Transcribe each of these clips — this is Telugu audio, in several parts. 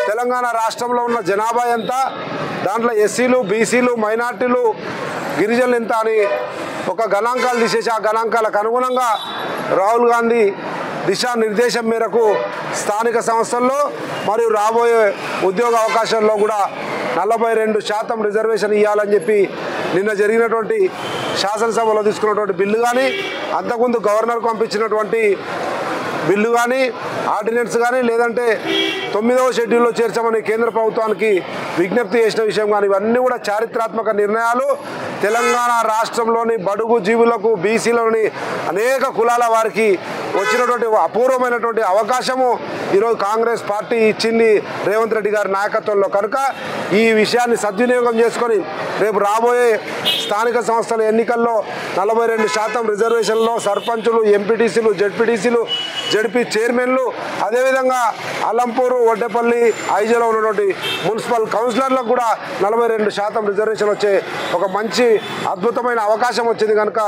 తెలంగాణ రాష్ట్రంలో ఉన్న జనాభా ఎంత, దాంట్లో ఎస్సీలు, బీసీలు, మైనార్టీలు, గిరిజనులు ఎంత అని ఒక గణాంకాలు తీసేసి ఆ గణాంకాలకు అనుగుణంగా రాహుల్ గాంధీ దిశానిర్దేశం మేరకు స్థానిక సంస్థల్లో మరియు రాబోయే ఉద్యోగ అవకాశాల్లో కూడా 42% రిజర్వేషన్ ఇవ్వాలని చెప్పి నిన్న జరిగినటువంటి శాసనసభలో తీసుకున్నటువంటి బిల్లు కానీ, అంతకుముందు గవర్నర్కు పంపించినటువంటి బిల్లు కానీ, ఆర్డినెన్స్ కానీ, లేదంటే 9వ షెడ్యూల్లో చేర్చమని కేంద్ర ప్రభుత్వానికి విజ్ఞప్తి చేసిన విషయం కానీ, ఇవన్నీ కూడా చారిత్రాత్మక నిర్ణయాలు. తెలంగాణ రాష్ట్రంలోని బడుగు జీవులకు, బీసీలోని అనేక కులాల వారికి వచ్చినటువంటి అపూర్వమైనటువంటి అవకాశము ఈరోజు కాంగ్రెస్ పార్టీ ఇచ్చింది రేవంత్ రెడ్డి గారి నాయకత్వంలో. కనుక ఈ విషయాన్ని సద్వినియోగం చేసుకొని రేపు రాబోయే స్థానిక సంస్థల ఎన్నికల్లో 42% రిజర్వేషన్లో సర్పంచులు, ఎంపీటీసీలు, జెడ్పీటీసీలు, జడ్పీ చైర్మన్లు, అదేవిధంగా అలంపూరు, వడ్డేపల్లి, ఐజలో ఉన్నటువంటి మున్సిపల్ కౌన్సిలర్లకు కూడా 42% రిజర్వేషన్ వచ్చే ఒక మంచి అద్భుతమైన అవకాశం వచ్చింది. కనుక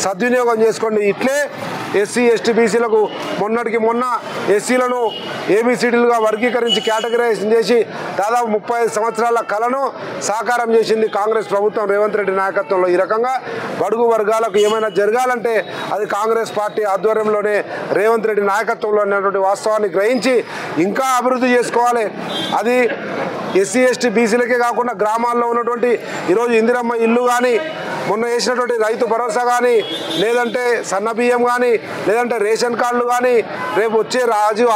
సద్వినియోగం చేసుకోండి. ఇట్లే ఎస్సీ, ఎస్టీ, బీసీలకు మొన్నటికి మొన్న ఎస్సీలను ఏబిసిడీలుగా వర్గీకరించి కేటగరైజేషన్ చేసి దాదాపు 35 సంవత్సరాల కళను సాకారం చేసింది కాంగ్రెస్ ప్రభుత్వం రేవంత్ రెడ్డి నాయకత్వంలో. ఈ రకంగా బడుగు వర్గాలకు ఏమైనా జరగాలంటే అది కాంగ్రెస్ పార్టీ ఆధ్వర్యంలోనే, రేవంత్ రెడ్డి నాయకత్వంలో అనేటువంటి వాస్తవాన్ని గ్రహించి ఇంకా అభివృద్ధి చేసుకోవాలి. అది ఎస్సీ, ఎస్టీ, బీసీలకే కాకుండా గ్రామాల్లో ఉన్నటువంటి ఈరోజు ఇందిరమ్మ ఇల్లు కానీ, మొన్న వేసినటువంటి రైతు భరోసా కానీ, లేదంటే సన్న బియ్యం కానీ, లేదంటే రేషన్ కార్డులు కానీ, రేపు వచ్చే రాజీవ్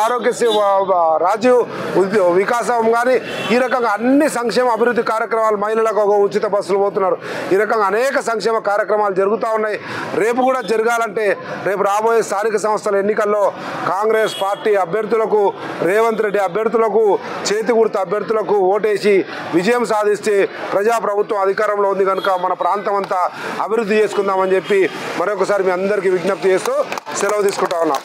వికాసం కానీ, ఈ రకంగా అన్ని సంక్షేమ అభివృద్ధి కార్యక్రమాలు, మహిళలకు ఒక ఉచిత బస్సులు పోతున్నారు, ఈ రకంగా అనేక సంక్షేమ కార్యక్రమాలు జరుగుతూ ఉన్నాయి. రేపు కూడా జరగాలంటే రేపు రాబోయే స్థానిక సంస్థల ఎన్నికల్లో కాంగ్రెస్ పార్టీ అభ్యర్థులకు, రేవంత్ రెడ్డి అభ్యర్థులకు, చేతి గుర్తు అభ్యర్థులకు ఓటేసి విజయం సాధిస్తే ప్రజాప్రభుత్వం అధికారంలో ఉంది. కనుక మన ప్రాంతం అంతా అభివృద్ధి చేసుకుందామని చెప్పి మరొకసారి మీ అందరికీ విజ్ఞప్తి చేస్తూ సెలవు తీసుకుంటా ఉన్నాం.